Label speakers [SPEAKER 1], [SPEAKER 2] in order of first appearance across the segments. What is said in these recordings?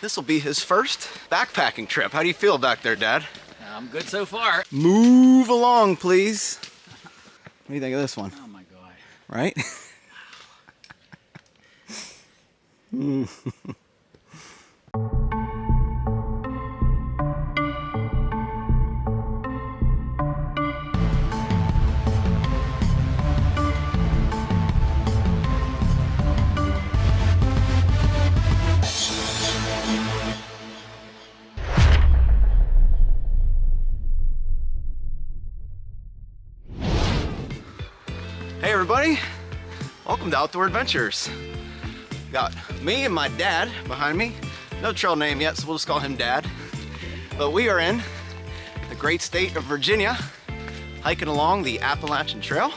[SPEAKER 1] This will be his first backpacking trip. How do you feel back there, Dad?
[SPEAKER 2] I'm good so far.
[SPEAKER 1] Move along, please. What do you think of this one?
[SPEAKER 2] Oh my God.
[SPEAKER 1] Right? Hey everybody, welcome to Outdoor Adventures. Got me and my dad behind me. No trail name yet, so we'll just call him Dad. But we are in the great state of Virginia, hiking along the Appalachian Trail,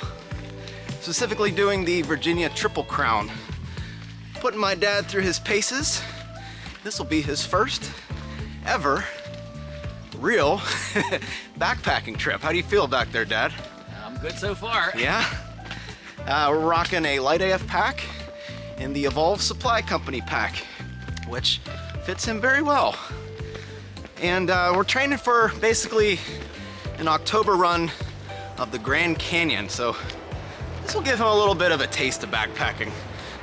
[SPEAKER 1] specifically doing the Virginia Triple Crown. Putting my dad through his paces. This will be his first ever real backpacking trip. How do you feel back there, Dad?
[SPEAKER 2] I'm good so far.
[SPEAKER 1] Yeah? We're rocking a Light AF pack in the Evolve Supply Company pack, which fits him very well. And we're training for basically an October run of the Grand Canyon, so this will give him a little bit of a taste of backpacking.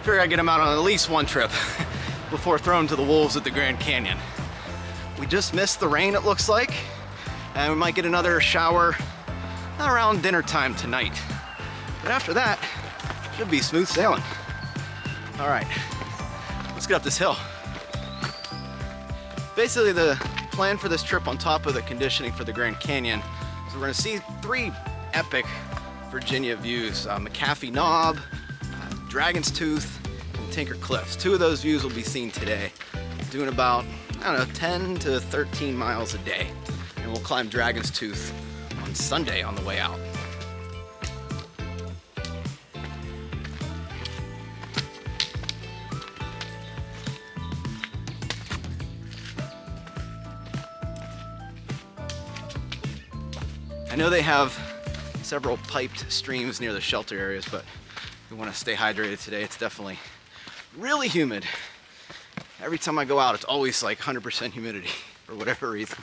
[SPEAKER 1] Figure I'd get him out on at least one trip before throwing to the wolves at the Grand Canyon. We just missed the rain, it looks like, and we might get another shower around dinner time tonight. But after that, should be smooth sailing. All right, let's get up this hill. Basically, the plan for this trip on top of the conditioning for the Grand Canyon is we're gonna see three epic Virginia views. McAfee Knob, Dragon's Tooth, and Tinker Cliffs. Two of those views will be seen today. Doing about, I don't know, 10 to 13 miles a day. And we'll climb Dragon's Tooth on Sunday on the way out. I know they have several piped streams near the shelter areas, but we want to stay hydrated today. It's definitely really humid. Every time I go out, it's always like 100% humidity for whatever reason.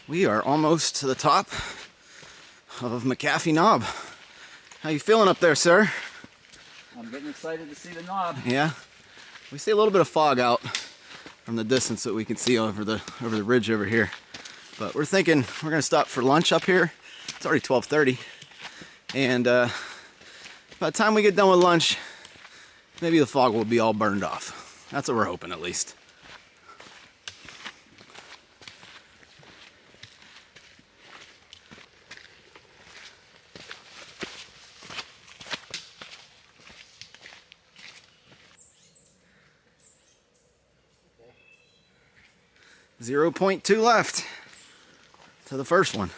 [SPEAKER 1] We are almost to the top of McAfee Knob. How you feeling up there, sir?
[SPEAKER 2] I'm getting excited to see the knob.
[SPEAKER 1] Yeah? We see a little bit of fog out from the distance that we can see over the ridge over here. But we're thinking we're gonna stop for lunch up here. It's already 12:30. And by the time we get done with lunch, maybe the fog will be all burned off. That's what we're hoping, at least. Okay. 0.2 left to the first one.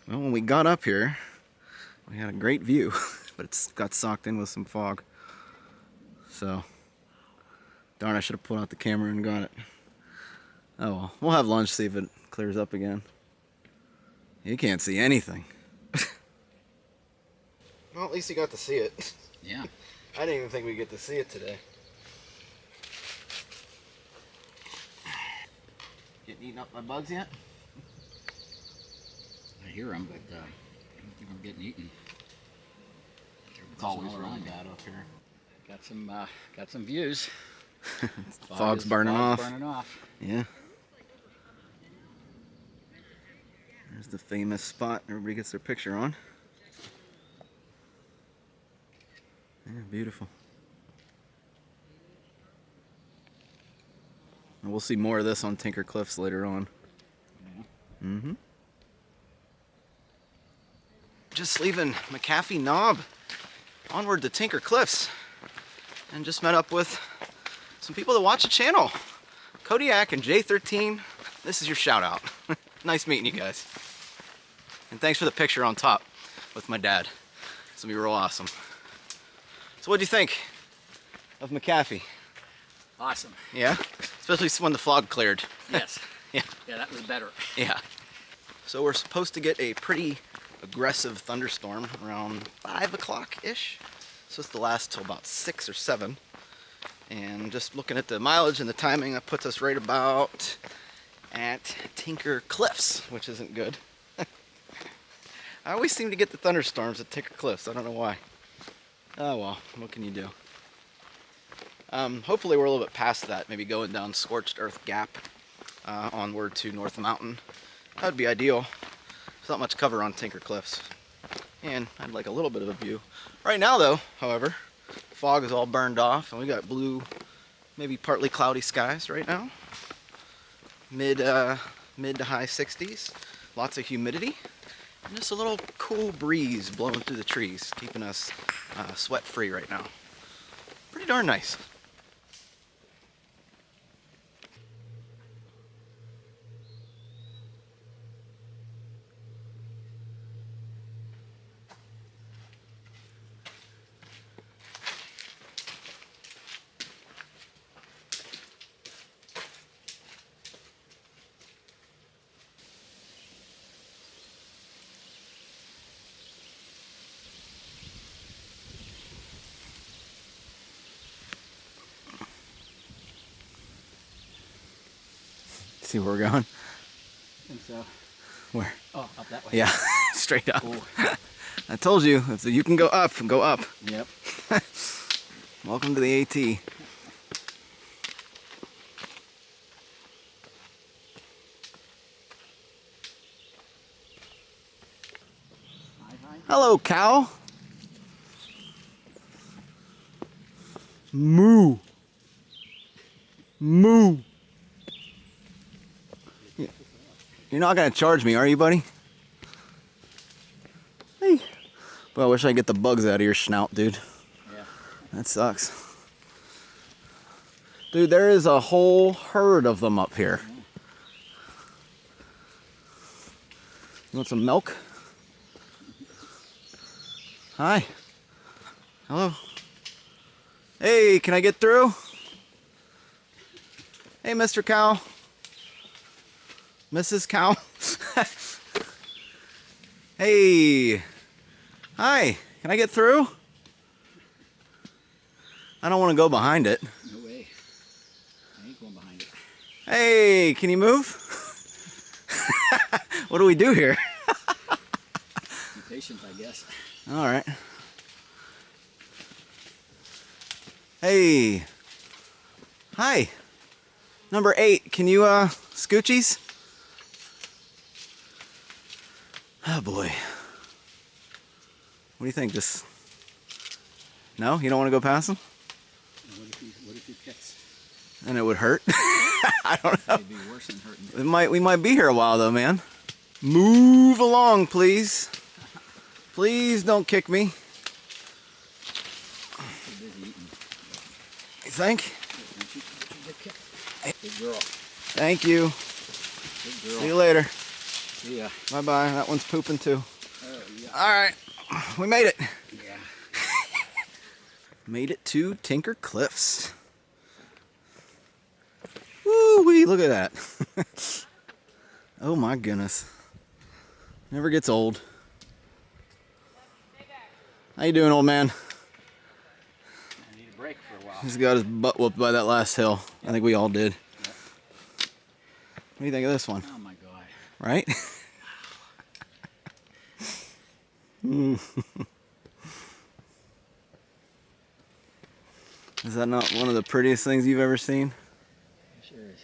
[SPEAKER 1] Well, when we got up here, we had a great view, but it's got socked in with some fog. So, darn, I should have pulled out the camera and got it. Oh well, we'll have lunch, see if it clears up again. You can't see anything. Well, at least you got to see it.
[SPEAKER 2] Yeah.
[SPEAKER 1] I didn't even think we'd get to see it today. Getting eaten up by bugs yet?
[SPEAKER 2] I hear them, but I don't think I'm getting eaten.
[SPEAKER 1] It's always really bad up here.
[SPEAKER 2] Got some views.
[SPEAKER 1] Fog's burning off.
[SPEAKER 2] Burning off.
[SPEAKER 1] Yeah. There's the famous spot everybody gets their picture on. Yeah, beautiful. And we'll see more of this on Tinker Cliffs later on. Yeah. Mm-hmm. Just leaving McAfee Knob, onward to Tinker Cliffs, and just met up with some people that watch the channel. Kodiak and J13, this is your shout out. Nice meeting you guys. And thanks for the picture on top. with my dad. It's gonna be real awesome. So what'd you think of McAfee?
[SPEAKER 2] Awesome.
[SPEAKER 1] Yeah? Especially when the fog cleared.
[SPEAKER 2] Yes.
[SPEAKER 1] Yeah.
[SPEAKER 2] Yeah, that was better.
[SPEAKER 1] Yeah. So we're supposed to get a pretty aggressive thunderstorm around 5 o'clock-ish. It's supposed to last till about 6 or 7. And just looking at the mileage and the timing, that puts us right about at Tinker Cliffs, which isn't good. I always seem to get the thunderstorms at Tinker Cliffs. I don't know why. Oh well, what can you do? Hopefully we're a little bit past that, maybe going down Scorched Earth Gap onward to North Mountain. That would be ideal. There's not much cover on Tinker Cliffs. And I'd like a little bit of a view. Right now though, however, fog is all burned off and we got blue, maybe partly cloudy skies right now. Mid to high 60s. Lots of humidity. And just a little cool breeze blowing through the trees, keeping us sweat free right now. Pretty darn nice. See where we're going?
[SPEAKER 2] I think so.
[SPEAKER 1] Where?
[SPEAKER 2] Oh, up that way.
[SPEAKER 1] Yeah, straight up.
[SPEAKER 2] Cool.
[SPEAKER 1] I told you, if you can go up, go up.
[SPEAKER 2] Yep.
[SPEAKER 1] Welcome to the AT.
[SPEAKER 2] Hi, hi.
[SPEAKER 1] Hello, cow. Moo. Moo. You're not gonna charge me, are you, buddy? Hey. Well, I wish I could get the bugs out of your snout, dude.
[SPEAKER 2] Yeah.
[SPEAKER 1] That sucks. Dude, there is a whole herd of them up here. You want some milk? Hi. Hello. Hey, can I get through? Hey, Mr. Cow. Mrs. Cow. Hey. Hi. Can I get through? I don't want to go behind it.
[SPEAKER 2] No way. I ain't going behind it.
[SPEAKER 1] Hey, can you move? What do we do here?
[SPEAKER 2] Be patient, I guess.
[SPEAKER 1] All right. Hey. Hi. Number 8, can you scoochies? Oh boy. What do you think? Just no? You don't want to go past them?
[SPEAKER 2] What if he kicks?
[SPEAKER 1] And it would hurt? I don't know.
[SPEAKER 2] It'd be worse than hurting.
[SPEAKER 1] We might be here a while though, man. Move along, please. Please don't kick me.
[SPEAKER 2] Too busy eating.
[SPEAKER 1] You think?
[SPEAKER 2] Good girl.
[SPEAKER 1] Thank you.
[SPEAKER 2] Good girl.
[SPEAKER 1] See you later.
[SPEAKER 2] See ya.
[SPEAKER 1] Bye-bye. That one's pooping too.
[SPEAKER 2] Oh, yeah.
[SPEAKER 1] All right. We made it.
[SPEAKER 2] Yeah.
[SPEAKER 1] Made it to Tinker Cliffs. Woo-wee, look at that. Oh my goodness. Never gets old. How you doing, old man?
[SPEAKER 2] I need a break for a while.
[SPEAKER 1] He's got his butt whooped by that last hill. I think we all did.
[SPEAKER 2] Yep.
[SPEAKER 1] What do you think of this one?
[SPEAKER 2] Oh my God.
[SPEAKER 1] Right? Is that not one of the prettiest things you've ever seen?
[SPEAKER 2] It sure is.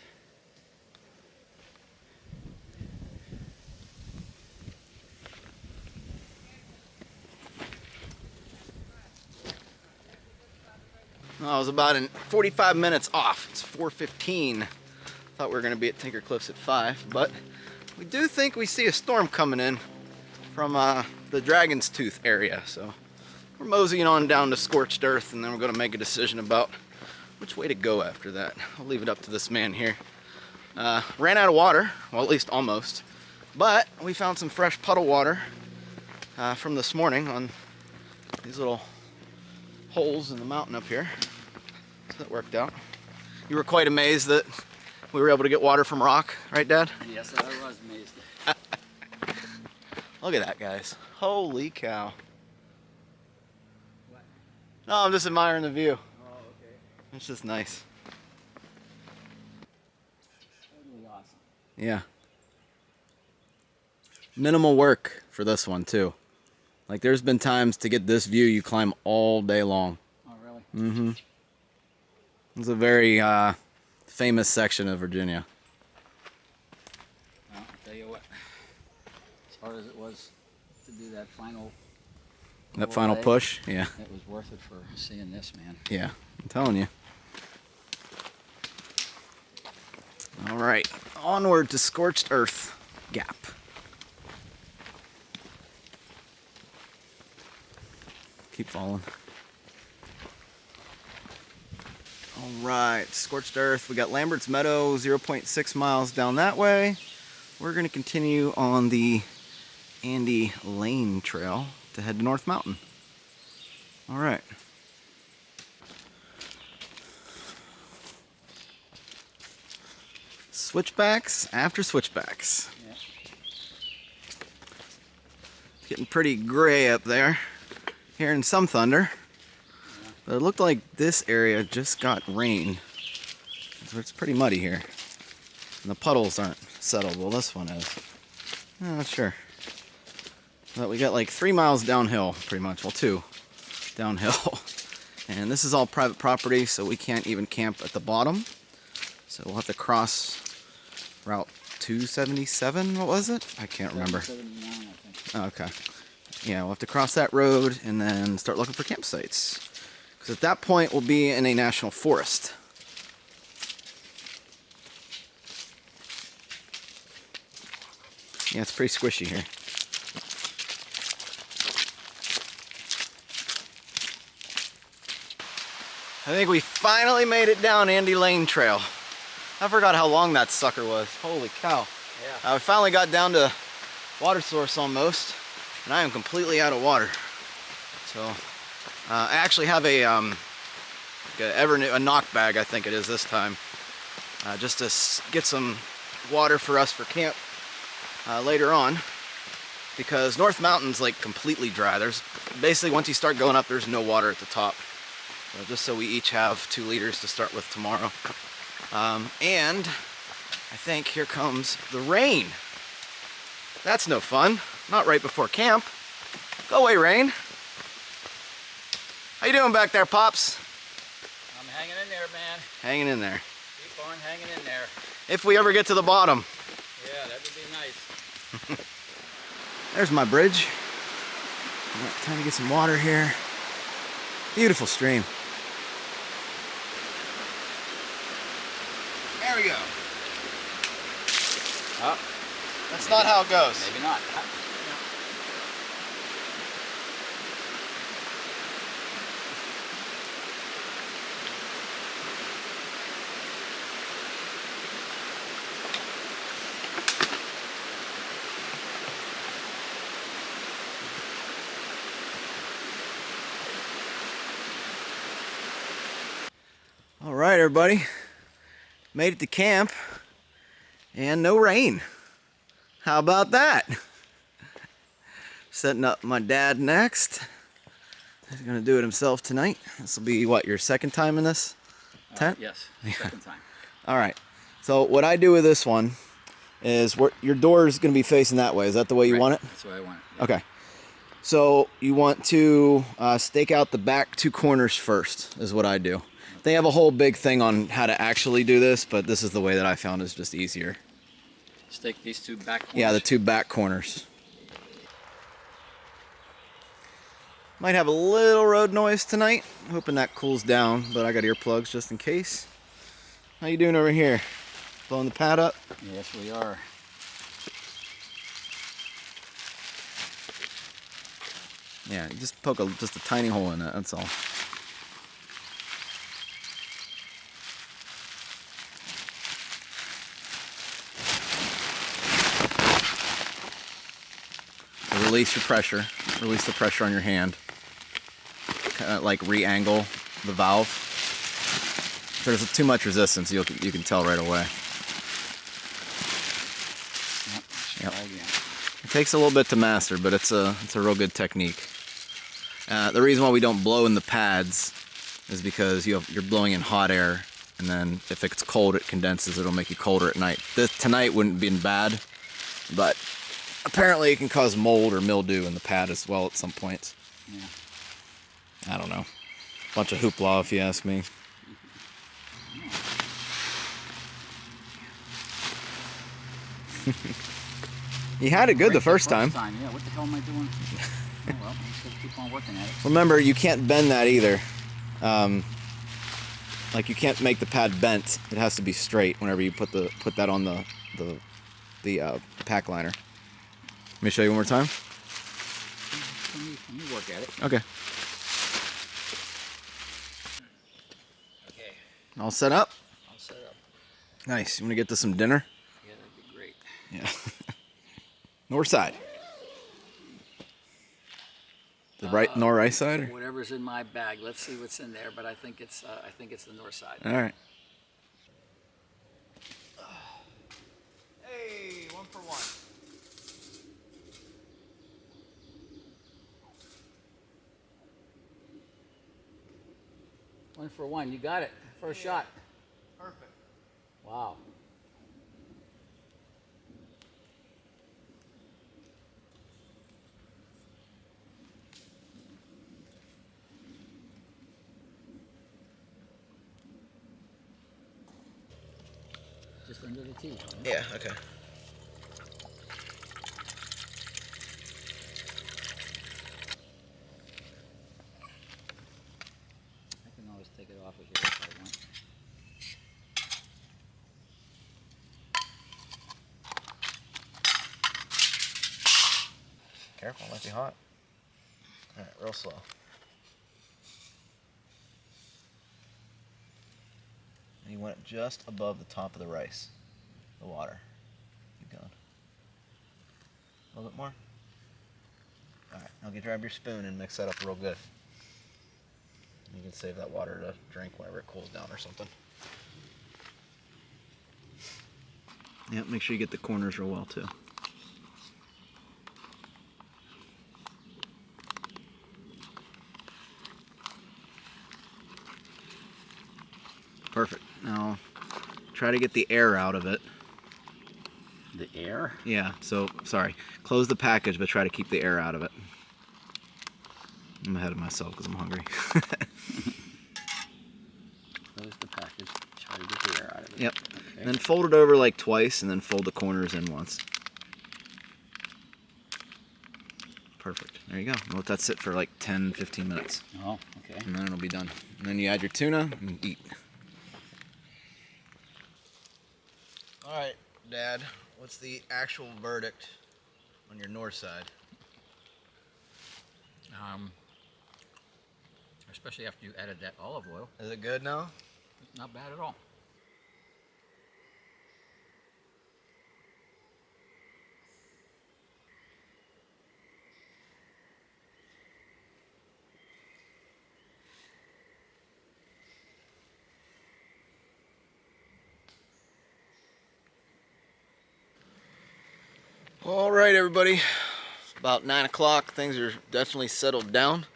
[SPEAKER 1] Oh, I was about 45 minutes off. It's 4:15. Thought we were going to be at Tinker Cliffs at 5, but we do think we see a storm coming in from the Dragon's Tooth area. So we're moseying on down to Scorched Earth, and then we're going to make a decision about which way to go after that. I'll leave it up to this man here. Ran out of water, well, at least almost, but we found some fresh puddle water from this morning on these little holes in the mountain up here. So that worked out. You were quite amazed that we were able to get water from rock, right, Dad?
[SPEAKER 2] Yes, I was amazed.
[SPEAKER 1] Look at that, guys. Holy cow.
[SPEAKER 2] What?
[SPEAKER 1] No, I'm just admiring the view.
[SPEAKER 2] Oh, okay.
[SPEAKER 1] It's just nice.
[SPEAKER 2] Totally awesome.
[SPEAKER 1] Yeah. Minimal work for this one, too. Like, there's been times to get this view you climb all day long.
[SPEAKER 2] Oh, really?
[SPEAKER 1] Mm-hmm. It's a very famous section of Virginia.
[SPEAKER 2] Well, I'll tell you what. As hard as it was to do that final leg,
[SPEAKER 1] Push, yeah.
[SPEAKER 2] it was worth it for seeing this, man.
[SPEAKER 1] Yeah, I'm telling you. All right, onward to Scorched Earth Gap. Keep falling. All right, Scorched Earth. We got Lambert's Meadow, 0.6 miles down that way. We're going to continue on the Andy Lane Trail to head to North Mountain. All right. Switchbacks after switchbacks.
[SPEAKER 2] Yeah.
[SPEAKER 1] It's getting pretty gray up there. Hearing some thunder. But it looked like this area just got rain. So it's pretty muddy here. And the puddles aren't settled. Well, this one is. I'm not sure. But we got like 3 miles downhill, pretty much. Well, 2 downhill. And this is all private property, so we can't even camp at the bottom. So we'll have to cross Route 277, what was it? I can't remember.
[SPEAKER 2] 79, I think.
[SPEAKER 1] Oh, okay. Yeah, we'll have to cross that road and then start looking for campsites. Because at that point, we'll be in a national forest. Yeah, it's pretty squishy here. I think we finally made it down Andy Lane Trail. I forgot how long that sucker was. Holy cow.
[SPEAKER 2] Yeah.
[SPEAKER 1] We finally got down to water source almost, and I am completely out of water. So I actually have a knock bag, I think it is this time, just to get some water for us for camp later on, because North Mountain's like completely dry. There's basically, once you start going up, there's no water at the top. So just so we each have 2 liters to start with tomorrow. And I think here comes the rain. That's no fun. Not right before camp. Go away, rain. How you doing back there, Pops?
[SPEAKER 2] I'm hanging in there, man.
[SPEAKER 1] Hanging in there.
[SPEAKER 2] Keep on hanging in there.
[SPEAKER 1] If we ever get to the bottom.
[SPEAKER 2] Yeah, that would be nice.
[SPEAKER 1] There's my bridge. Time to get some water here. Beautiful stream. There we go.
[SPEAKER 2] Oh,
[SPEAKER 1] That's not how it goes.
[SPEAKER 2] maybe not.
[SPEAKER 1] All right, everybody. Made it to camp and no rain. How about that? Setting up my dad next. He's gonna do it himself tonight. This will be what, your second time in this tent?
[SPEAKER 2] Yes, second time.
[SPEAKER 1] All right. So what I do with this one is your door is gonna be facing that way. Is that the way you want it?
[SPEAKER 2] That's the way I want it.
[SPEAKER 1] Okay. So you want to stake out the back 2 corners first, is what I do. They have a whole big thing on how to actually do this, but this is the way that I found is just easier.
[SPEAKER 2] Stake these 2 back corners.
[SPEAKER 1] Yeah, the 2 back corners. Might have a little road noise tonight. Hoping that cools down, but I got earplugs just in case. How you doing over here? Blowing the pad up?
[SPEAKER 2] Yes, we are.
[SPEAKER 1] Yeah, you just poke just a tiny hole in it, that's all. release your pressure, release the pressure on your hand. Kind of like re-angle the valve. If there's too much resistance, you can tell right away. Yep. It takes a little bit to master, but it's a real good technique. The reason why we don't blow in the pads is because you're blowing in hot air, and then if it's cold, it condenses. It'll make you colder at night. Tonight wouldn't have been bad, but apparently it can cause mold or mildew in the pad as well at some points. Yeah. I don't know. Bunch of hoopla, if you ask me. You had it good the first time.
[SPEAKER 2] Yeah, what the hell am I doing? Oh, well, I'm just keep on working at it.
[SPEAKER 1] Remember, you can't bend that either. Like you can't make the pad bent. It has to be straight whenever you put that on the pack liner. Let me show you one more time.
[SPEAKER 2] Let me work at it.
[SPEAKER 1] Okay.
[SPEAKER 2] Okay.
[SPEAKER 1] All set up?
[SPEAKER 2] All set up.
[SPEAKER 1] Nice. You want to get to some dinner?
[SPEAKER 2] Yeah, that'd be great.
[SPEAKER 1] Yeah. North side. The right north side? Or?
[SPEAKER 2] Whatever's in my bag. Let's see what's in there, but I think it's the north side.
[SPEAKER 1] All right. Hey, 1 for 1.
[SPEAKER 2] One for one. You got it. First shot.
[SPEAKER 1] Perfect.
[SPEAKER 2] Wow. Just under the teeth. Right?
[SPEAKER 1] Yeah, okay.
[SPEAKER 2] I can always take it off of here if I want.
[SPEAKER 1] Careful, it might be hot. All right, real slow. And you want it just above the top of the rice, the water. Keep going. A little bit more. All right, now grab your spoon and mix that up real good. You can save that water to drink whenever it cools down or something. Yep, make sure you get the corners real well too. Perfect. Now, try to get the air out of it.
[SPEAKER 2] The air?
[SPEAKER 1] Yeah, so, sorry. Close the package, but try to keep the air out of it. I'm ahead of myself because I'm hungry.
[SPEAKER 2] Close the package. Try to get the air out of it.
[SPEAKER 1] Yep.
[SPEAKER 2] Okay.
[SPEAKER 1] And then fold it over like twice, and then fold the corners in once. Perfect. There you go. Let that sit for like 10-15 minutes.
[SPEAKER 2] Oh, okay.
[SPEAKER 1] And then it'll be done. And then you add your tuna and eat. All right, Dad. What's the actual verdict on your north side?
[SPEAKER 2] Especially after you added that olive oil.
[SPEAKER 1] Is it good now?
[SPEAKER 2] Not bad at all.
[SPEAKER 1] All right, everybody. About 9 o'clock. Things are definitely settled down.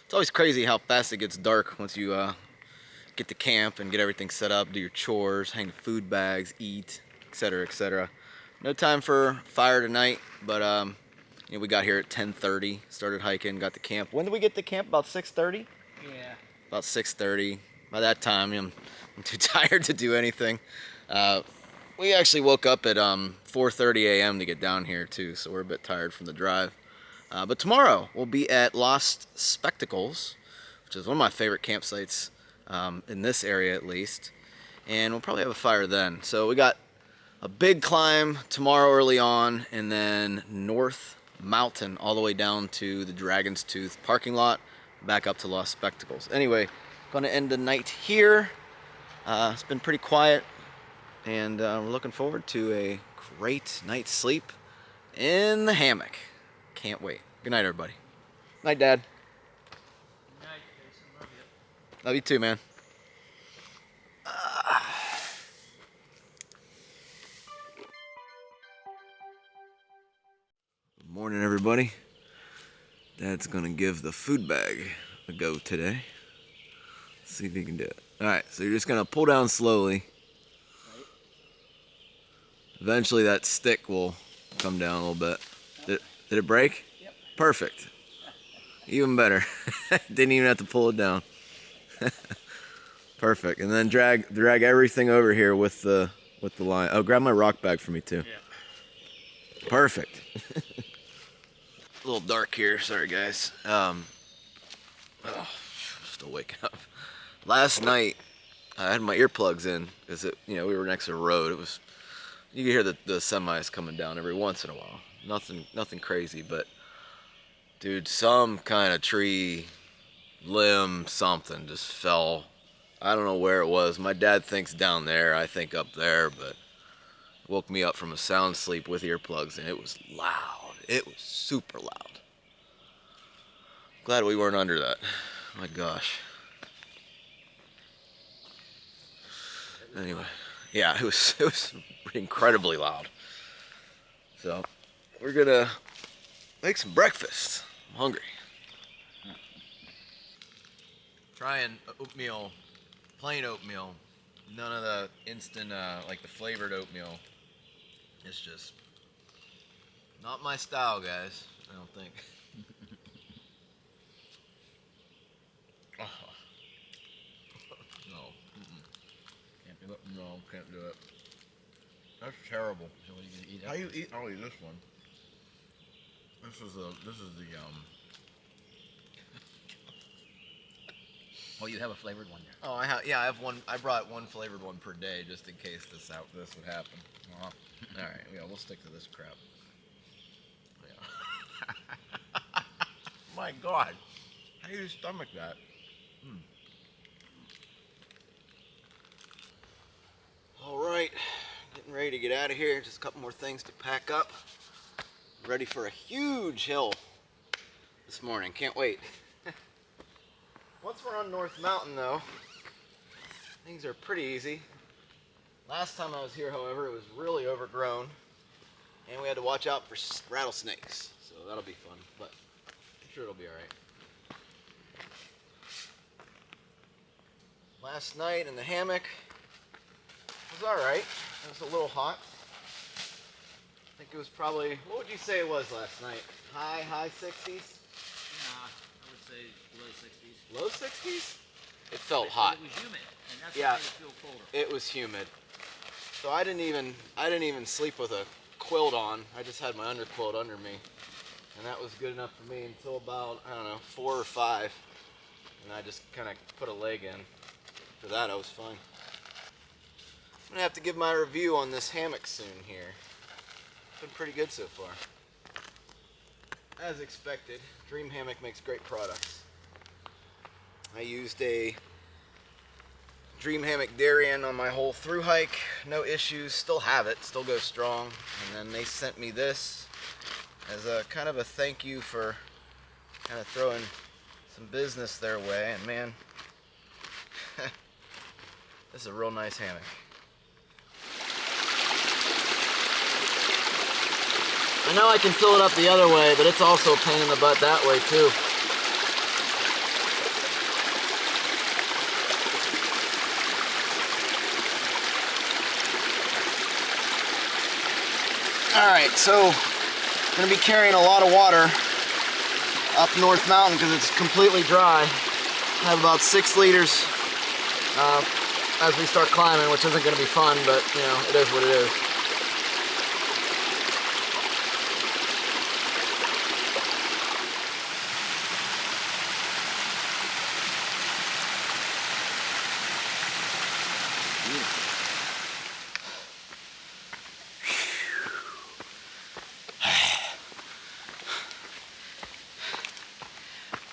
[SPEAKER 1] It's always crazy how fast it gets dark once you get to camp and get everything set up, do your chores, hang the food bags, eat, etc., etc. No time for fire tonight, but you know, we got here at 10:30, started hiking, got to camp. When did we get to camp? About 6:30?
[SPEAKER 2] Yeah.
[SPEAKER 1] About 6:30. By that time, I'm too tired to do anything. We actually woke up at 4:30 a.m. to get down here too, so we're a bit tired from the drive. But tomorrow we'll be at Lost Spectacles, which is one of my favorite campsites in this area at least, and we'll probably have a fire then. So we got a big climb tomorrow early on, and then North Mountain all the way down to the Dragon's Tooth parking lot, back up to Lost Spectacles. Anyway, gonna end the night here. It's been pretty quiet, and we're looking forward to a great night's sleep in the hammock. can't wait. Good night, everybody. Night, Dad.
[SPEAKER 2] Good night, Jason. Love you.
[SPEAKER 1] Love you too, man. Good morning, everybody. Dad's gonna give the food bag a go today. See if he can do it. Alright, so you're just gonna pull down slowly.
[SPEAKER 2] Right.
[SPEAKER 1] Eventually that stick will come down a little bit. Did it break?
[SPEAKER 2] Yep.
[SPEAKER 1] Perfect. Even better. Didn't even have to pull it down. Perfect. And then drag everything over here with the line. Oh, grab my rock bag for me too.
[SPEAKER 2] Yeah.
[SPEAKER 1] Perfect. A little dark here. Sorry, guys. Still waking up. Last night, I had my earplugs in because we were next to a road. It was, you could hear the semis coming down every once in a while. Nothing crazy, but dude, some kind of tree, limb, something just fell. I don't know where it was. My dad thinks down there. I think up there, but woke me up from a sound sleep with earplugs, and it was loud. It was super loud. Glad we weren't under that. My gosh. Anyway, yeah, it was incredibly loud. So, we're gonna make some breakfast. I'm hungry. Trying oatmeal, plain oatmeal. None of the instant, like the flavored oatmeal. It's just not my style, guys. I don't think. Oh. No.
[SPEAKER 2] Can't do it.
[SPEAKER 1] No, can't do it. That's terrible.
[SPEAKER 2] So what are you gonna eat?
[SPEAKER 1] How you eat? I'll eat this one. This is the
[SPEAKER 2] Oh, you have a flavored one there.
[SPEAKER 1] Oh, I have one. I brought one flavored one per day just in case this would happen. All right, yeah, we'll stick to this crap. Yeah. My God, how do you stomach that? All right, getting ready to get out of here. Just a couple more things to pack up. Ready for a huge hill this morning. Can't wait. Once we're on North Mountain, though, things are pretty easy. Last time I was here, however, it was really overgrown, and we had to watch out for rattlesnakes. So that'll be fun, but I'm sure it'll be all right. Last night in the hammock was all right. It was a little hot. I think it was probably, what would you say it was last night? High 60s?
[SPEAKER 2] Nah, I would say low 60s.
[SPEAKER 1] Low 60s? It felt hot.
[SPEAKER 2] It was humid, and that's
[SPEAKER 1] Yeah.
[SPEAKER 2] what made it feel colder.
[SPEAKER 1] It was humid. So I didn't even sleep with a quilt on. I just had my underquilt under me. And that was good enough for me until about, I don't know, 4 or 5. And I just kind of put a leg in. After that, I was fine. I'm gonna have to give my review on this hammock soon here. It's been pretty good so far. As expected, Dream Hammock makes great products. I used a Dream Hammock Darien on my whole through hike. No issues, still have it, still goes strong. And then they sent me this as a kind of a thank you for kind of throwing some business their way. And man, this is a real nice hammock. I know I can fill it up the other way, but it's also a pain in the butt that way too. Alright, so I'm going to be carrying a lot of water up North Mountain because it's completely dry. I have about 6 liters as we start climbing, which isn't going to be fun, but you know, it is what it is.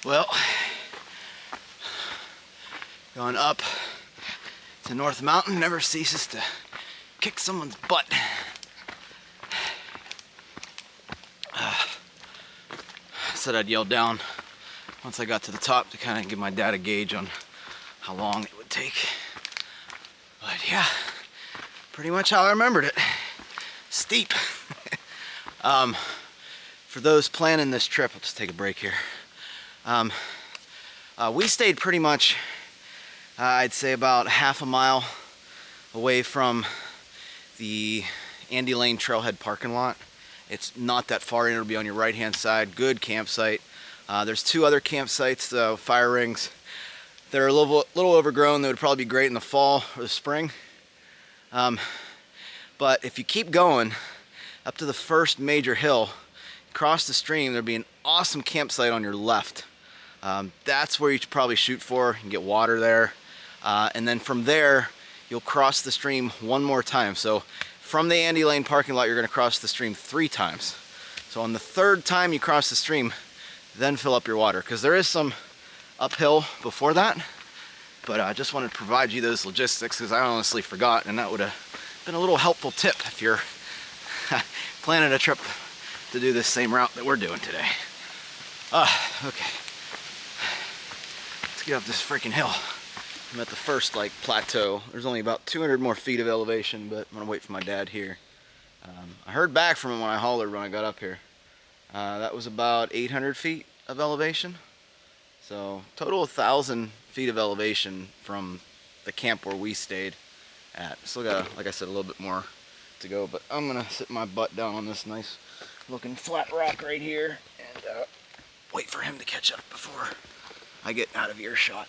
[SPEAKER 1] Well, going up to North Mountain never ceases to kick someone's butt. said I'd yell down once I got to the top to kind of give my dad a gauge on how long it would take. But yeah, pretty much how I remembered it. Steep. For those planning this trip, I'll just take a break here. We stayed pretty much, I'd say about half a mile away from the Andy Lane Trailhead parking lot. It's not that far in, it'll be on your right hand side, good campsite. There's 2 other campsites, fire rings. They're a little overgrown. They would probably be great in the fall or the spring. But if you keep going up to the first major hill, cross the stream, there'll be an awesome campsite on your left. That's where you should probably shoot for. You can get water there. And then from there, you'll cross the stream one more time. So from the Andy Lane parking lot, you're gonna cross the stream 3 times. So on the 3rd time you cross the stream, then fill up your water, because there is some uphill before that. But I just wanted to provide you those logistics, because I honestly forgot, and that would have been a little helpful tip if you're planning a trip to do this same route that we're doing today. Okay. Let's get up this freaking hill. I'm at the first plateau. There's only about 200 more feet of elevation, but I'm gonna wait for my dad here. I heard back from him when I hollered when I got up here. That was about 800 feet of elevation. So total 1,000 feet of elevation from the camp where we stayed at. Still got, like I said, a little bit more to go, but I'm gonna sit my butt down on this nice looking flat rock right here and wait for him to catch up before I get out of earshot.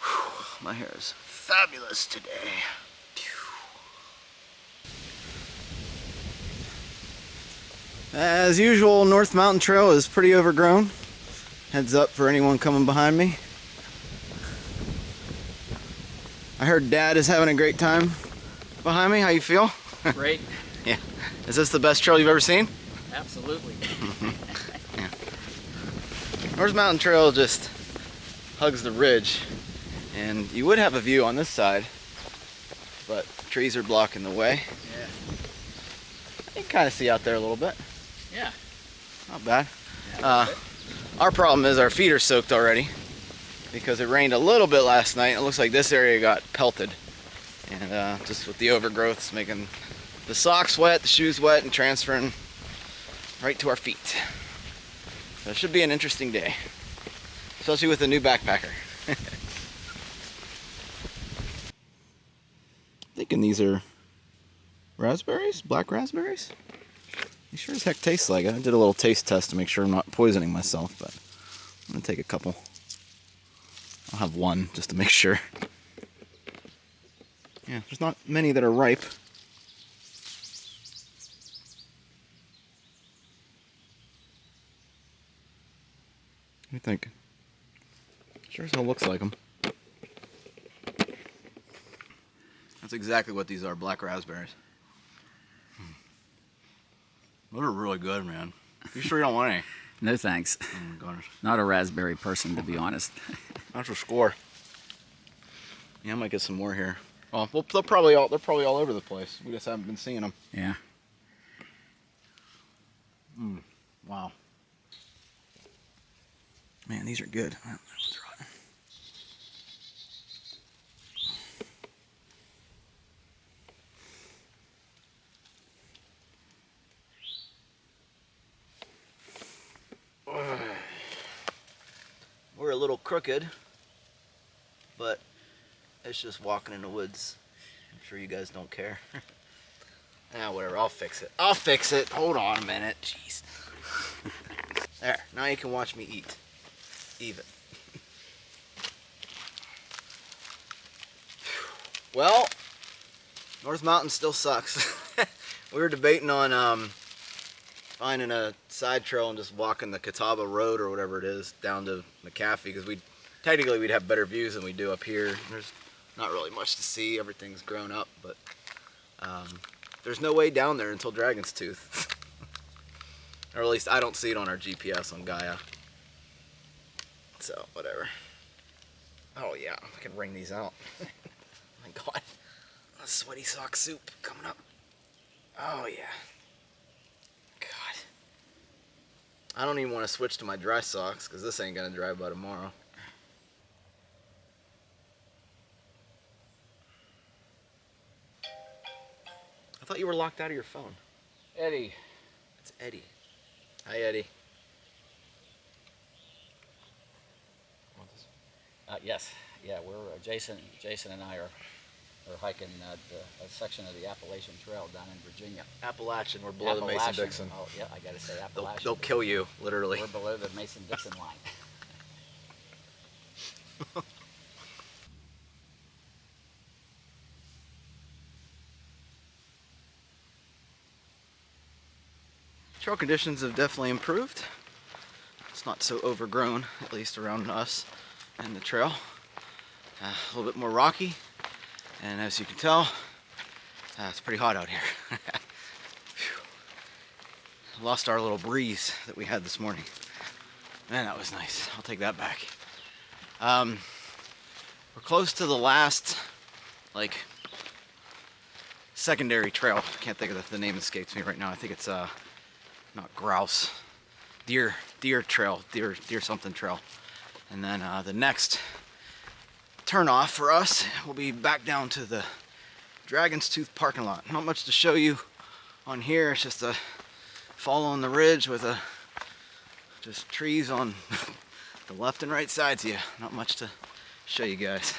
[SPEAKER 1] Whew, my hair is fabulous today. As usual, North Mountain Trail is pretty overgrown. Heads up for anyone coming behind me. I heard Dad is having a great time behind me. How you feel?
[SPEAKER 2] Great.
[SPEAKER 1] Yeah. Is this the best trail you've ever seen?
[SPEAKER 2] Absolutely.
[SPEAKER 1] Yeah. North Mountain Trail just hugs the ridge, and you would have a view on this side, but trees are blocking the way.
[SPEAKER 2] Yeah.
[SPEAKER 1] You can kind of see out there a little bit.
[SPEAKER 2] Yeah.
[SPEAKER 1] Not bad.
[SPEAKER 2] Yeah,
[SPEAKER 1] Our problem is our feet are soaked already because it rained a little bit last night. It looks like this area got pelted, and just with the overgrowth, it's making the socks wet, the shoes wet, and transferring right to our feet. So it should be an interesting day, especially with a new backpacker. Thinking these are raspberries, black raspberries. They sure as heck tastes like it. I did a little taste test to make sure I'm not poisoning myself, but I'm gonna take a couple. I'll have one just to make sure. Yeah, there's not many that are ripe. What do you think? Sure as hell looks like them. That's exactly what these are, black raspberries. Those are really good, man. You sure you don't want any?
[SPEAKER 2] No thanks.
[SPEAKER 1] Oh my gosh.
[SPEAKER 2] Not a raspberry person, to be honest.
[SPEAKER 1] That's a score. Yeah, I might get some more here. Oh, well, they're probably all over the place. We just haven't been seeing them.
[SPEAKER 2] Yeah.
[SPEAKER 1] Wow. Man, these are good. Oh, that one's rotten. We're a little crooked, but it's just walking in the woods. I'm sure you guys don't care. Ah, whatever, I'll fix it. I'll fix it. Hold on a minute. Jeez. There, now you can watch me eat. Even. Well, North Mountain still sucks. We were debating on finding a side trail and just walking the Catawba Road or whatever it is down to McAfee, because we'd have better views than we do up here. There's not really much to see. Everything's grown up, but there's no way down there until Dragon's Tooth. Or at least I don't see it on our GPS on Gaia. So, whatever. Oh yeah, I can wring these out. Oh my god. A sweaty sock soup coming up. Oh yeah. God. I don't even want to switch to my dry socks because this ain't gonna dry by tomorrow. I thought you were locked out of your phone.
[SPEAKER 2] Eddie.
[SPEAKER 1] It's Eddie. Hi, Eddie.
[SPEAKER 2] Yes. Yeah, we're Jason and I are hiking a section of the Appalachian Trail down in Virginia.
[SPEAKER 1] Appalachian, we're below the Mason-Dixon.
[SPEAKER 2] Oh yeah, I gotta say Appalachian.
[SPEAKER 1] They'll kill you, literally.
[SPEAKER 2] We're below the Mason-Dixon line.
[SPEAKER 1] Trail conditions have definitely improved. It's not so overgrown, at least around us and the trail. A little bit more rocky, and as you can tell, it's pretty hot out here. Lost our little breeze that we had this morning. Man, that was nice. I'll take that back. We're close to the last, like, secondary trail. I can't think of the name escapes me right now. I think it's not grouse, deer trail, deer something trail. And then the next turn off for us will be back down to the Dragon's Tooth parking lot. Not much to show you on here. It's just following the ridge with just trees on the left and right sides of you. Not much to show you guys.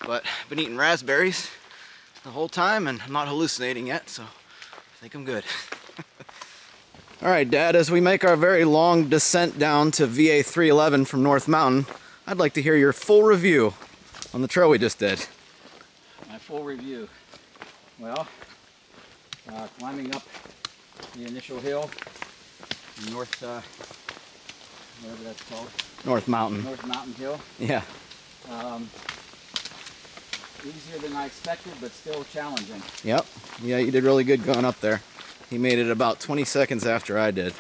[SPEAKER 1] But I've been eating raspberries the whole time and I'm not hallucinating yet, so I think I'm good. All right, Dad, as we make our very long descent down to VA 311 from North Mountain, I'd like to hear your full review on the trail we just did.
[SPEAKER 2] My full review. Well, climbing up the initial hill, whatever that's called.
[SPEAKER 1] North Mountain.
[SPEAKER 2] North Mountain Hill.
[SPEAKER 1] Yeah.
[SPEAKER 2] Easier than I expected, but still challenging.
[SPEAKER 1] Yep. Yeah, you did really good going up there. He made it about 20 seconds after I did.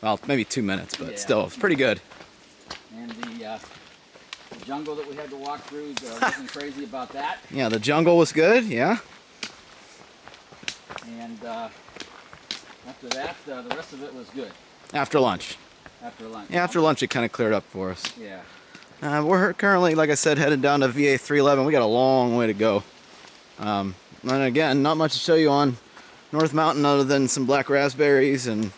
[SPEAKER 1] Well, maybe 2 minutes, but still, it's pretty good.
[SPEAKER 2] And the jungle that we had to walk through, wasn't crazy about that.
[SPEAKER 1] Yeah, the jungle was good, yeah.
[SPEAKER 2] And after that, the rest of it was good.
[SPEAKER 1] After lunch.
[SPEAKER 2] After lunch.
[SPEAKER 1] Yeah, after lunch it kind of cleared up for us.
[SPEAKER 2] Yeah.
[SPEAKER 1] We're currently, like I said, headed down to VA 311. We got a long way to go. And again, not much to show you on North Mountain other than some black raspberries and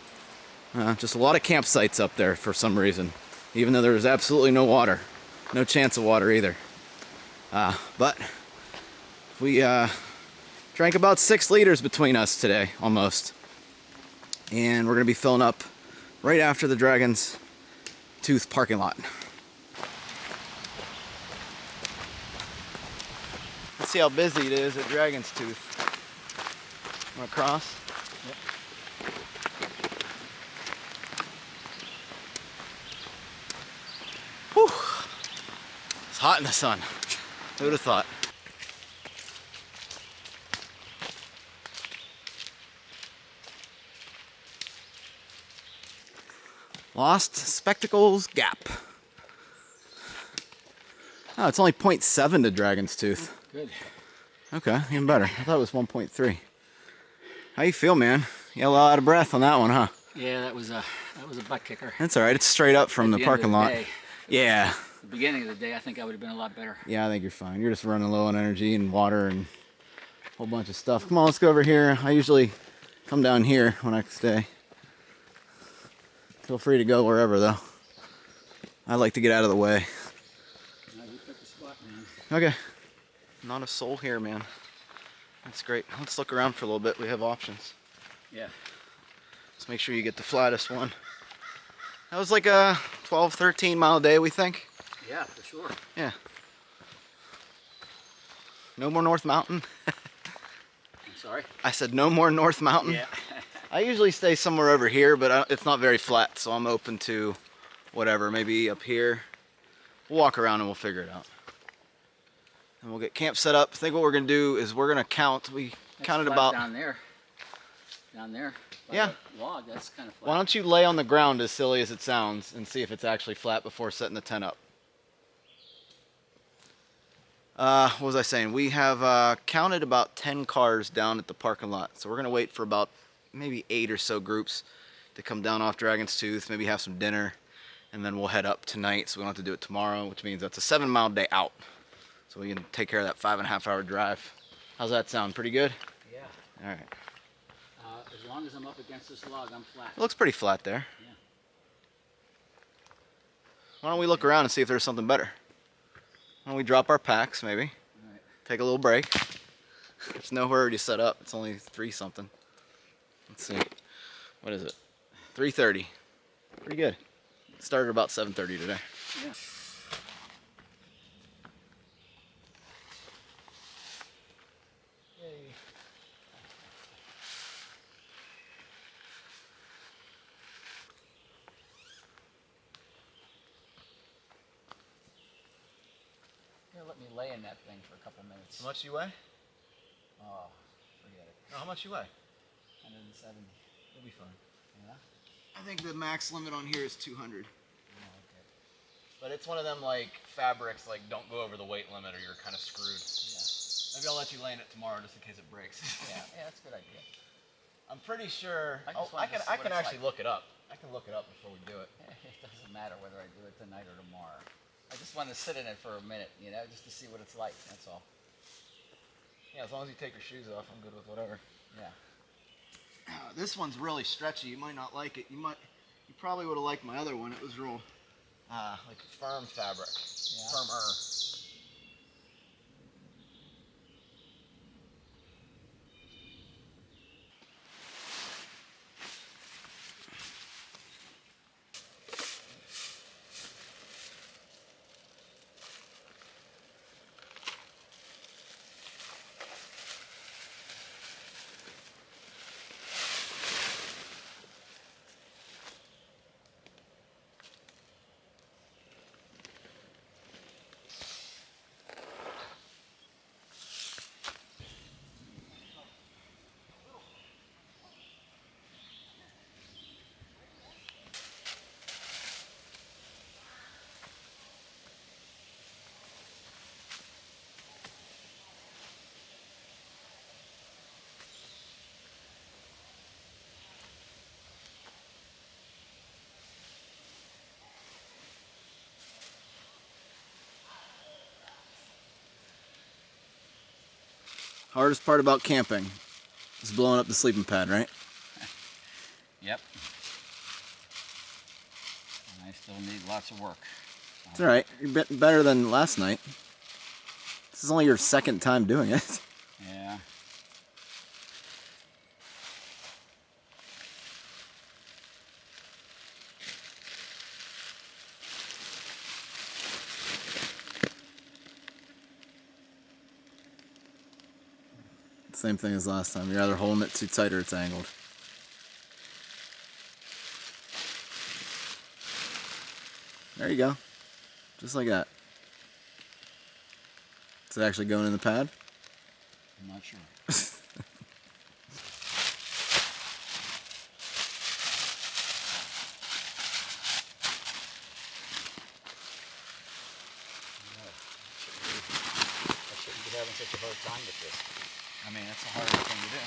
[SPEAKER 1] just a lot of campsites up there for some reason, even though there's absolutely no water, no chance of water either. But we drank about 6 liters between us today, almost, and we're gonna be filling up right after the Dragon's Tooth parking lot. Let's see how busy it is at Dragon's Tooth. Want to cross?
[SPEAKER 2] Yep.
[SPEAKER 1] Whew. It's hot in the sun. Who would have thought? Lost Spectacles Gap. Oh, it's only 0.7 to Dragon's Tooth.
[SPEAKER 2] Good.
[SPEAKER 1] Okay, even better. I thought it was 1.3. How you feel, man? You got a lot out of breath on that one, huh?
[SPEAKER 2] Yeah, that was a butt kicker.
[SPEAKER 1] That's all right. It's straight up from the parking lot. Yeah.
[SPEAKER 2] The beginning of the day, I think I would have been a lot better.
[SPEAKER 1] Yeah, I think you're fine. You're just running low on energy and water and a whole bunch of stuff. Come on, let's go over here. I usually come down here when I stay. Feel free to go wherever, though. I like to get out of the way.
[SPEAKER 2] No, you picked the spot, man.
[SPEAKER 1] Okay. Not a soul here, man. That's great. Let's look around for a little bit. We have options.
[SPEAKER 2] Yeah.
[SPEAKER 1] Let's make sure you get the flattest one. That was like a 12, 13 mile day, we think.
[SPEAKER 2] Yeah, for sure.
[SPEAKER 1] Yeah. No more North Mountain.
[SPEAKER 2] I'm sorry?
[SPEAKER 1] I said no more North Mountain.
[SPEAKER 2] Yeah.
[SPEAKER 1] I usually stay somewhere over here, but it's not very flat, so I'm open to whatever. Maybe up here. We'll walk around and we'll figure it out. And we'll get camp set up. I think what we're gonna do is we're gonna count. We counted about
[SPEAKER 2] down there. Down there. By
[SPEAKER 1] Yeah.
[SPEAKER 2] that log, that's kind of flat.
[SPEAKER 1] Why don't you lay on the ground, as silly as it sounds, and see if it's actually flat before setting the tent up. What was I saying? We have counted about 10 cars down at the parking lot. So we're gonna wait for about maybe 8 or so groups. to come down off Dragon's Tooth, maybe have some dinner, and then we'll head up tonight so we don't have to do it tomorrow, which means that's a 7-mile day out. So we can take care of that 5.5-hour drive. How's that sound? Pretty good?
[SPEAKER 2] Yeah.
[SPEAKER 1] All right.
[SPEAKER 2] As long as I'm up against this log, I'm flat.
[SPEAKER 1] It looks pretty flat there.
[SPEAKER 2] Yeah.
[SPEAKER 1] Why don't we look around and see if there's something better? Why don't we drop our packs, maybe?
[SPEAKER 2] All right.
[SPEAKER 1] Take a little break. There's no hurry to set up. It's only 3 something. Let's see. What is it? 3:30. Pretty good. Started about 7:30 today.
[SPEAKER 2] Yeah. Here, let me lay in that thing for a couple minutes.
[SPEAKER 1] How much you weigh?
[SPEAKER 2] Oh, forget it.
[SPEAKER 1] Oh, how much you weigh?
[SPEAKER 2] 170.
[SPEAKER 1] You'll be fine.
[SPEAKER 2] Yeah?
[SPEAKER 1] I think the max limit on here is 200.
[SPEAKER 2] Oh, okay.
[SPEAKER 1] But it's one of them like fabrics, like don't go over the weight limit or you're kind of screwed.
[SPEAKER 2] Yeah.
[SPEAKER 1] Maybe I'll let you lay in it tomorrow just in case it breaks.
[SPEAKER 2] Yeah, that's a good idea.
[SPEAKER 1] I'm pretty sure.
[SPEAKER 2] I just
[SPEAKER 1] I
[SPEAKER 2] wanted to see
[SPEAKER 1] can
[SPEAKER 2] what it's
[SPEAKER 1] actually
[SPEAKER 2] like.
[SPEAKER 1] look it up. I can look it up before we do it.
[SPEAKER 2] It doesn't matter whether I do it tonight or tomorrow. I just want to sit in it for a minute, you know, just to see what it's like, that's all.
[SPEAKER 1] Yeah, as long as you take your shoes off, I'm good with whatever.
[SPEAKER 2] Yeah.
[SPEAKER 1] This one's really stretchy. You might not like it. You probably would have liked my other one. It was real, like firm fabric.
[SPEAKER 2] Yeah.
[SPEAKER 1] Firmer. Hardest part about camping is blowing up the sleeping pad, right?
[SPEAKER 2] Yep. And I still need lots of work.
[SPEAKER 1] It's all right. You're better than last night. This is only your 2nd time doing it.
[SPEAKER 2] Yeah.
[SPEAKER 1] Same thing as last time. You're either holding it too tight or it's angled. There you go. Just like that. Is it actually going in the pad?
[SPEAKER 2] I'm not sure. I shouldn't be having such a hard time with this.
[SPEAKER 1] I mean, that's a hard thing to do.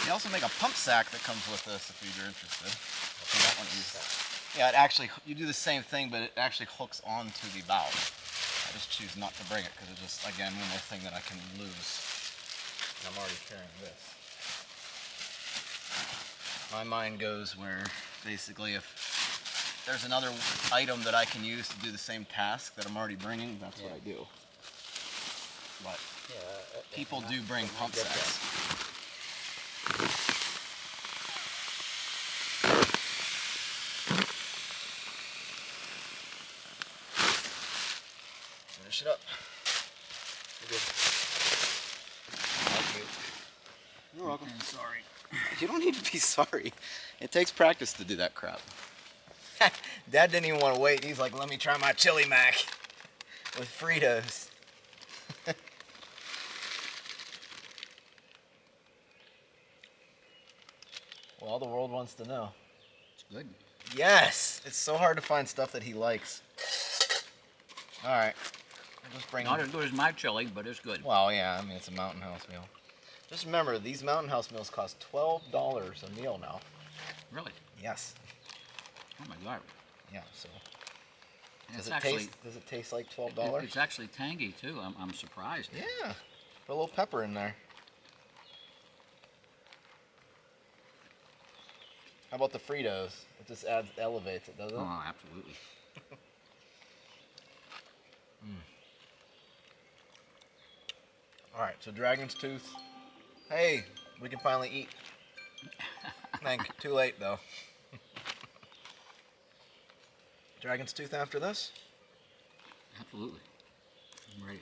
[SPEAKER 1] They also make a pump sack that comes with this if you're interested. I think that one is. Yeah, it actually, you do the same thing, but it actually hooks onto the valve. I just choose not to bring it because it's just, again, one more thing that I can lose. And I'm already carrying this. My mind goes where basically if there's another item that I can use to do the same task that I'm already bringing, that's what I do. But people do bring pump sacks. Finish it up. You're good. Thank you. You're welcome.
[SPEAKER 2] I'm sorry.
[SPEAKER 1] You don't need to be sorry. It takes practice to do that crap. Dad didn't even want to wait. He's like, let me try my chili mac with Fritos. Well, all the world wants to know.
[SPEAKER 2] It's good.
[SPEAKER 1] Yes! It's so hard to find stuff that he likes. All right. We'll just bring.
[SPEAKER 2] Not as good as my chili, but it's good.
[SPEAKER 1] Well, yeah. I mean, it's a Mountain House meal. Just remember, these Mountain House meals cost $12 a meal now.
[SPEAKER 2] Really?
[SPEAKER 1] Yes.
[SPEAKER 2] Oh my God.
[SPEAKER 1] Yeah. So.
[SPEAKER 2] And
[SPEAKER 1] Does
[SPEAKER 2] it's
[SPEAKER 1] it
[SPEAKER 2] actually,
[SPEAKER 1] taste? Does it taste like $12?
[SPEAKER 2] It's actually tangy too. I'm surprised.
[SPEAKER 1] Yeah. Put a little pepper in there. How about the Fritos? It just elevates it, doesn't it?
[SPEAKER 2] Oh, absolutely.
[SPEAKER 1] All right, so Dragon's Tooth. Hey, we can finally eat. Too late though. Dragon's Tooth after this?
[SPEAKER 2] Absolutely. I'm ready.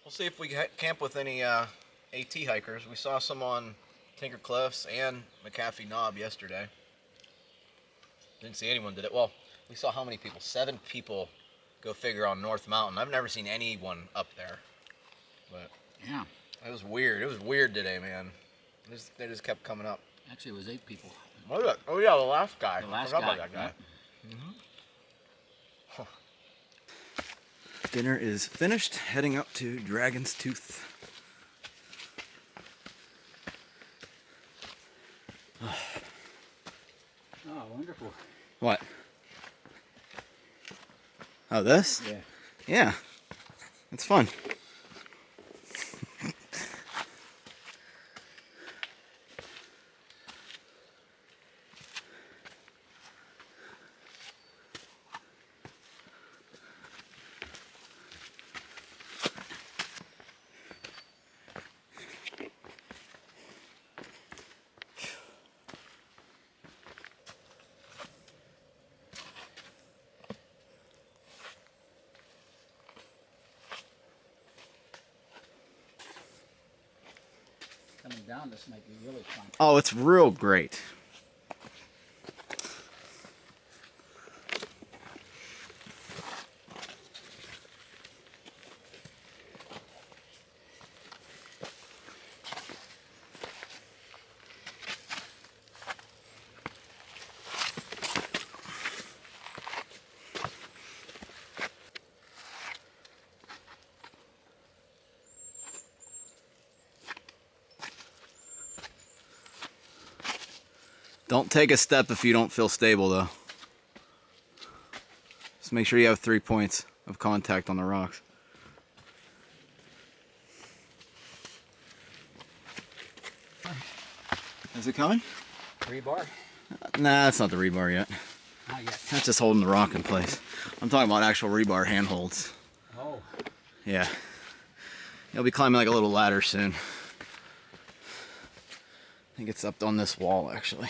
[SPEAKER 1] We'll see if we camp with any AT hikers. We saw some on Tinker Cliffs and McAfee Knob yesterday. Didn't see anyone did it. Well, we saw how many people? 7 people, go figure, on North Mountain. I've never seen anyone up there. But
[SPEAKER 2] Yeah.
[SPEAKER 1] it was weird. It was weird today, man. They just kept coming up.
[SPEAKER 2] Actually, it was 8 people.
[SPEAKER 1] Oh yeah, the last guy.
[SPEAKER 2] The last
[SPEAKER 1] Forgot
[SPEAKER 2] guy.
[SPEAKER 1] about that guy.
[SPEAKER 2] Yeah.
[SPEAKER 1] Dinner is finished. Heading up to Dragon's Tooth.
[SPEAKER 2] Oh, wonderful.
[SPEAKER 1] What? Oh, this?
[SPEAKER 2] Yeah.
[SPEAKER 1] Yeah. It's fun.
[SPEAKER 2] Coming down, this might be really fun.
[SPEAKER 1] Oh, it's real great. Don't take a step if you don't feel stable, though. Just make sure you have 3 points of contact on the rocks. Is it coming?
[SPEAKER 2] Rebar?
[SPEAKER 1] Nah, that's not the rebar yet.
[SPEAKER 2] Not yet.
[SPEAKER 1] That's just holding the rock in place. I'm talking about actual rebar handholds.
[SPEAKER 2] Oh.
[SPEAKER 1] Yeah. You'll be climbing like a little ladder soon. I think it's up on this wall, actually.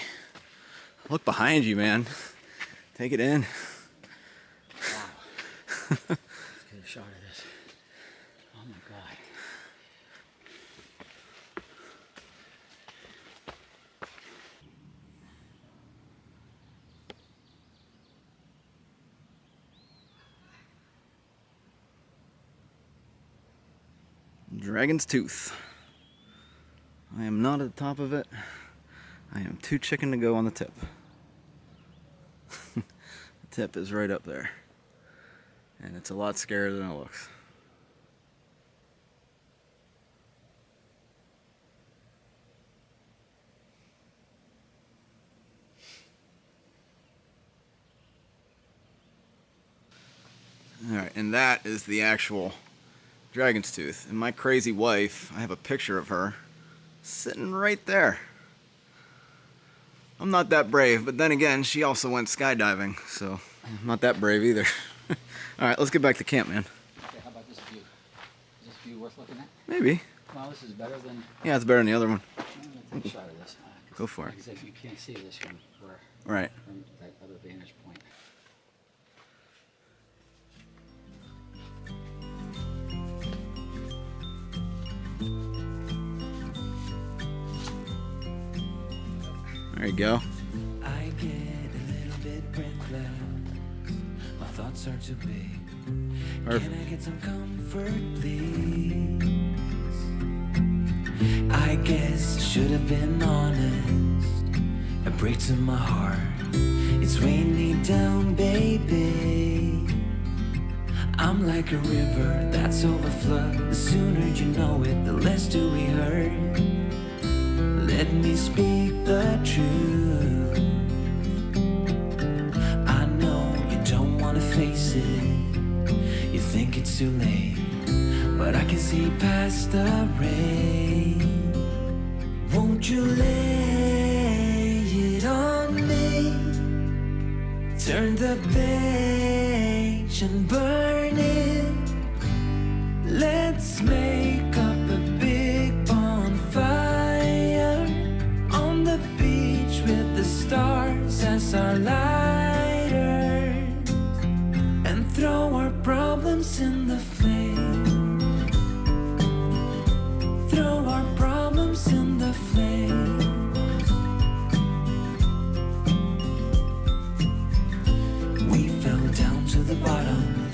[SPEAKER 1] Look behind you, man. Take it in.
[SPEAKER 2] Wow. Let's get a shot of this. Oh my God.
[SPEAKER 1] Dragon's Tooth. I am not at the top of it. I am too chicken to go on the tip. The tip is right up there. And it's a lot scarier than it looks. Alright, and that is the actual Dragon's Tooth. And my crazy wife, I have a picture of her sitting right there. I'm not that brave, but then again, she also went skydiving, so I'm not that brave either. Alright, let's get back to camp, man.
[SPEAKER 2] Okay, how about this view? Is this view worth looking at?
[SPEAKER 1] Maybe.
[SPEAKER 2] Well, this is better than...
[SPEAKER 1] Yeah, it's better than the other one.
[SPEAKER 2] I'm going to take a shot of this.
[SPEAKER 1] Go for it.
[SPEAKER 2] Because if you can't see this from where...
[SPEAKER 1] Right.
[SPEAKER 2] From that other vantage point.
[SPEAKER 1] There you go.
[SPEAKER 3] I get a little bit breathless. My thoughts are too big.
[SPEAKER 1] Perfect.
[SPEAKER 3] Can I get some comfort, please? I guess I should have been honest. It breaks in my heart. It's weighing me down, baby. I'm like a river that's overflowed. The sooner you know it, the less do we hurt. Let me speak the truth. I know you don't wanna face it. You think it's too late, but I can see past the rain. Won't you lay it on me? Turn the page and burn it. Let's make up a big bonfire on the beach with the stars as our lighters, and throw our problems in the flame. Throw our problems in the flame. We fell down to the bottom,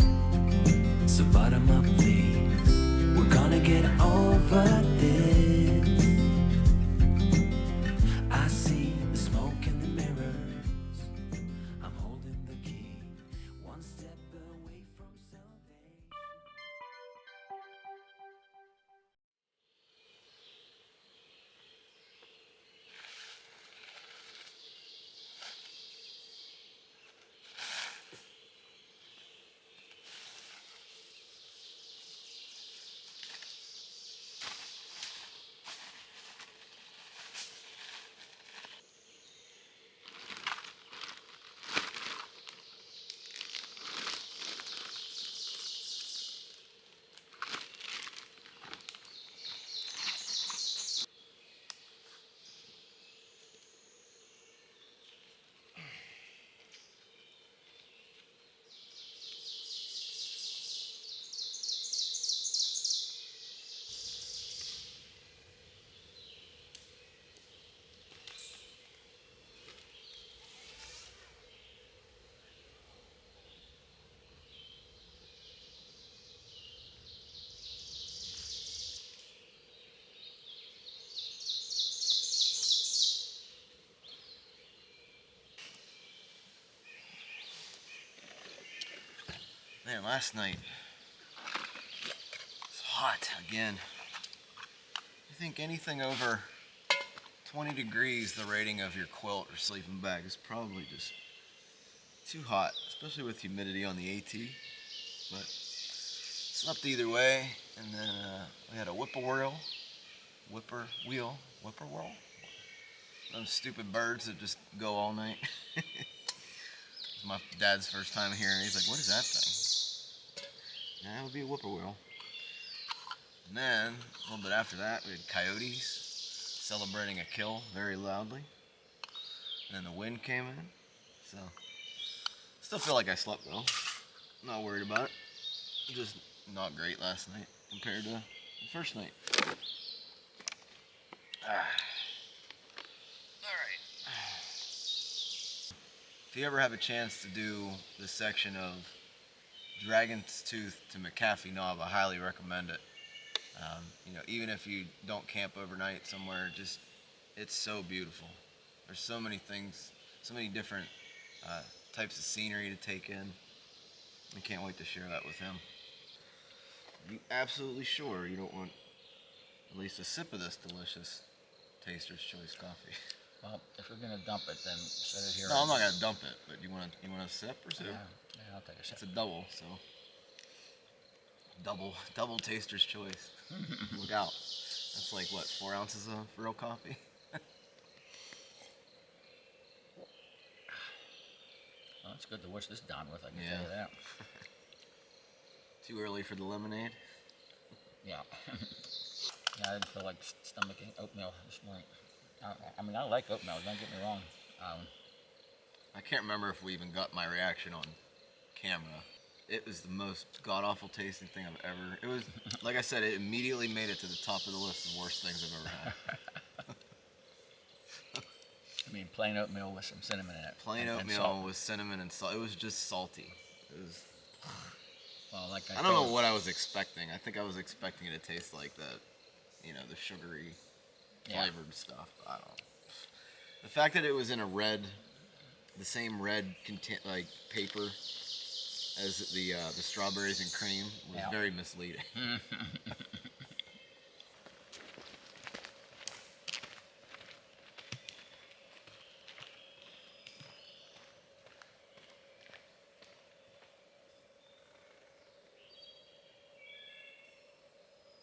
[SPEAKER 3] so bottom up please. We're gonna get over this. I see the smoke in the mirrors. I'm holding the key, one step away from salvation.
[SPEAKER 1] Man, last night it's hot again. I think anything over 20 degrees, the rating of your quilt or sleeping bag is probably just too hot, especially with humidity on the AT. But slept either way, and then we had a whippoorwill. Those stupid birds that just go all night. It was my dad's first time hearing it. He's like, "What is that thing?" That would be a whippoorwill. And then, a little bit after that, we had coyotes celebrating a kill very loudly. And then the wind came in. So, still feel like I slept though. Not worried about it. Just not great last night compared to the first night. Alright. If you ever have a chance to do this section of Dragon's Tooth to McAfee Knob, I highly recommend it. Even if you don't camp overnight somewhere, it's so beautiful. There's so many things, so many different types of scenery to take in. I can't wait to share that with him. Are you absolutely sure you don't want at least a sip of this delicious Taster's Choice coffee?
[SPEAKER 2] Well, if you're gonna dump it, then set it here.
[SPEAKER 1] No, I'm not gonna dump it, but you want a sip or sip?
[SPEAKER 2] Yeah, I'll take a sip.
[SPEAKER 1] It's a double, so double Taster's Choice. Look out. That's like what, 4 ounces of real coffee?
[SPEAKER 2] Well, it's good to wish this down with, I can
[SPEAKER 1] Yeah.
[SPEAKER 2] tell you that.
[SPEAKER 1] Too early for the lemonade?
[SPEAKER 2] Yeah. Yeah, I didn't feel like stomaching oatmeal this morning. I mean, I like oatmeal, don't get me wrong.
[SPEAKER 1] I can't remember if we even got my reaction on camera. It was the most god-awful tasting thing I've ever... It was, like I said, it immediately made it to the top of the list of worst things I've ever had.
[SPEAKER 2] I mean, plain oatmeal with some cinnamon in it.
[SPEAKER 1] Plain
[SPEAKER 2] and
[SPEAKER 1] oatmeal
[SPEAKER 2] salt.
[SPEAKER 1] with cinnamon and salt. It was just salty. It was...
[SPEAKER 2] Well, like
[SPEAKER 1] I don't know what I was expecting. I think I was expecting it to taste like the sugary flavored stuff. I don't know. The fact that it was in a red, the same red like paper as the strawberries and cream was very misleading.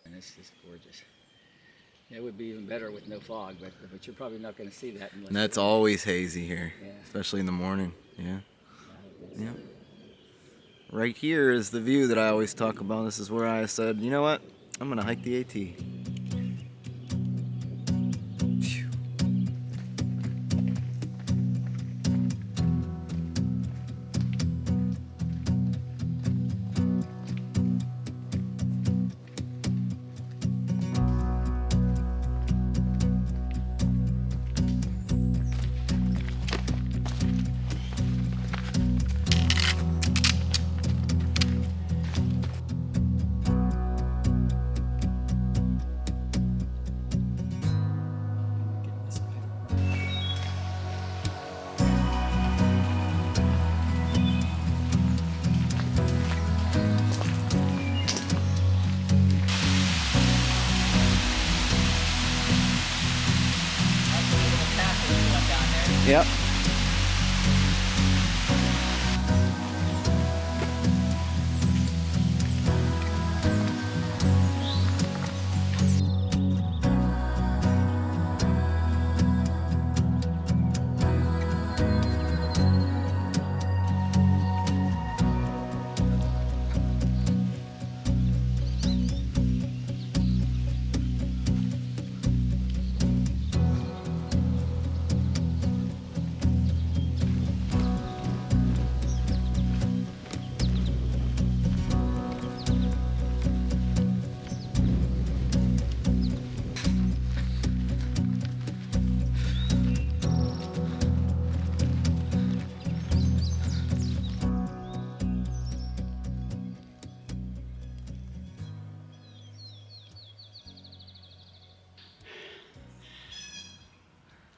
[SPEAKER 2] And it's just gorgeous. It would be even better with no fog, but you're probably not going to see that unless.
[SPEAKER 1] And that's always hazy here,
[SPEAKER 2] Yeah.
[SPEAKER 1] especially in the morning. Yeah. Yeah. Right here is the view that I always talk about. This is where I said, you know what? I'm gonna hike the AT. Phew. Yep.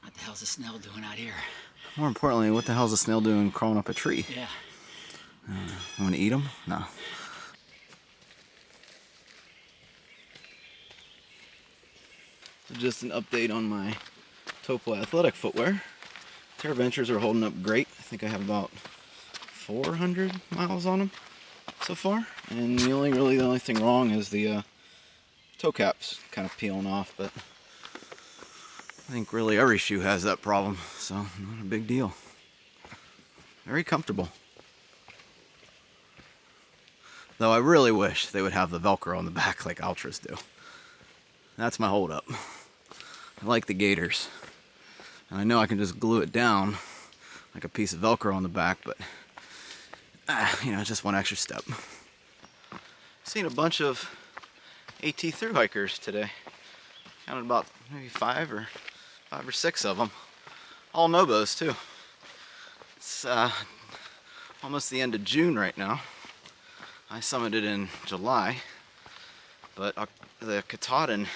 [SPEAKER 2] What the hell's the snail doing out here?
[SPEAKER 1] More importantly, what the hell's a snail doing crawling up a tree?
[SPEAKER 2] Yeah.
[SPEAKER 1] I want to eat them? No. So just an update on my Topo athletic footwear. Terraventures are holding up great. I think I have about 400 miles on them so far. And the only thing wrong is the toe caps kind of peeling off, but I think really every shoe has that problem, so not a big deal. Very comfortable. Though I really wish they would have the Velcro on the back like Altras do. That's my holdup. I like the gaiters. And I know I can just glue it down like a piece of Velcro on the back, but just one extra step. Seen a bunch of AT thru hikers today. Counted about maybe five or six of them. All Nobos too. It's almost the end of June right now. I summited in July, but the Katahdin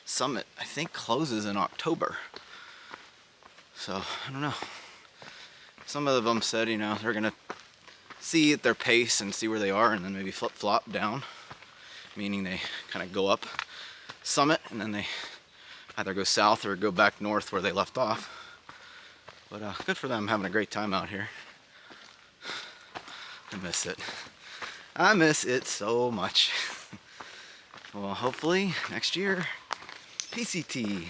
[SPEAKER 1] summit I think closes in October. So I don't know. Some of them said, they're gonna see at their pace and see where they are, and then maybe flip-flop down, meaning they kind of go up summit and then they either go south or go back north where they left off. But good for them, having a great time out here. I miss it. I miss it so much. Well, hopefully next year, PCT.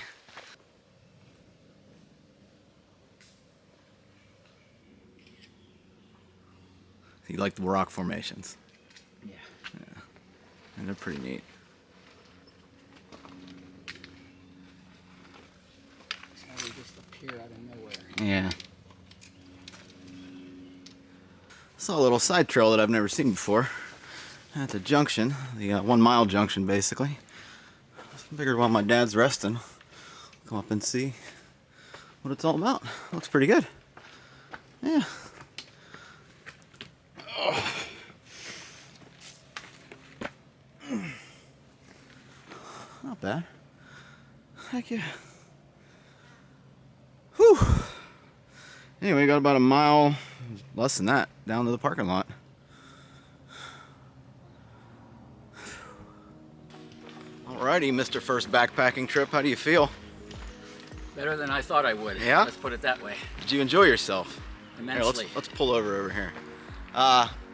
[SPEAKER 1] You like the rock formations?
[SPEAKER 2] Yeah.
[SPEAKER 1] And they're pretty neat.
[SPEAKER 2] So they just appear out of nowhere.
[SPEAKER 1] Yeah. Saw a little side trail that I've never seen before. At the junction, the 1 mile junction basically. Figured while my dad's resting, come up and see what it's all about. Looks pretty good. Yeah. Oh. Not bad. Heck yeah. Anyway, got about a mile, less than that, down to the parking lot. Alrighty, Mr. First Backpacking Trip, how do you feel?
[SPEAKER 2] Better than I thought I would.
[SPEAKER 1] Yeah?
[SPEAKER 2] Let's put it that way.
[SPEAKER 1] Did you enjoy yourself?
[SPEAKER 2] Immensely.
[SPEAKER 1] Here, let's pull over here.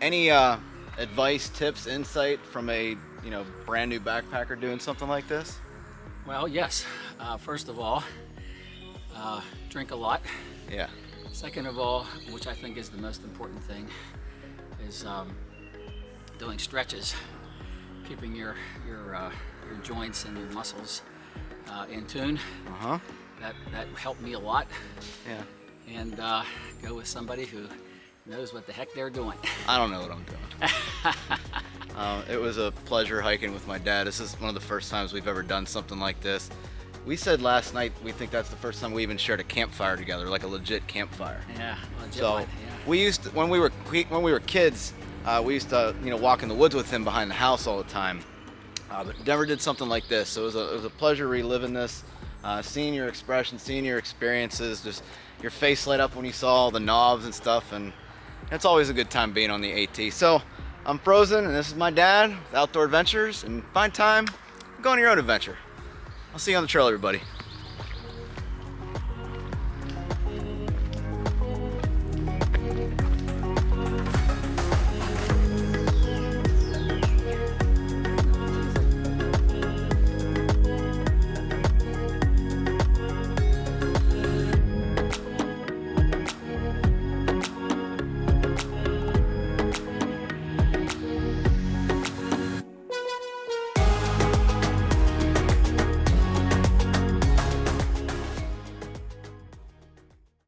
[SPEAKER 1] Any advice, tips, insight from a brand new backpacker doing something like this?
[SPEAKER 2] Well, yes. First of all, drink a lot.
[SPEAKER 1] Yeah.
[SPEAKER 2] Second of all, which I think is the most important thing, is doing stretches, keeping your joints and your muscles in tune.
[SPEAKER 1] Uh-huh.
[SPEAKER 2] That helped me a lot.
[SPEAKER 1] Yeah.
[SPEAKER 2] And go with somebody who knows what the heck they're doing.
[SPEAKER 1] I don't know what I'm doing. It was a pleasure hiking with my dad. This is one of the first times we've ever done something like this. We said last night we think that's the first time we even shared a campfire together, like a legit campfire.
[SPEAKER 2] Yeah, legit
[SPEAKER 1] So
[SPEAKER 2] one, yeah.
[SPEAKER 1] we used to, when we were kids, we used to walk in the woods with him behind the house all the time. But never did something like this. So it was a pleasure reliving this, seeing your expression, seeing your experiences, just your face light up when you saw all the knobs and stuff, and it's always a good time being on the AT. So I'm Frozen, and this is my dad with Outdoor Adventures, and find time, go on your own adventure. I'll see you on the trail, everybody.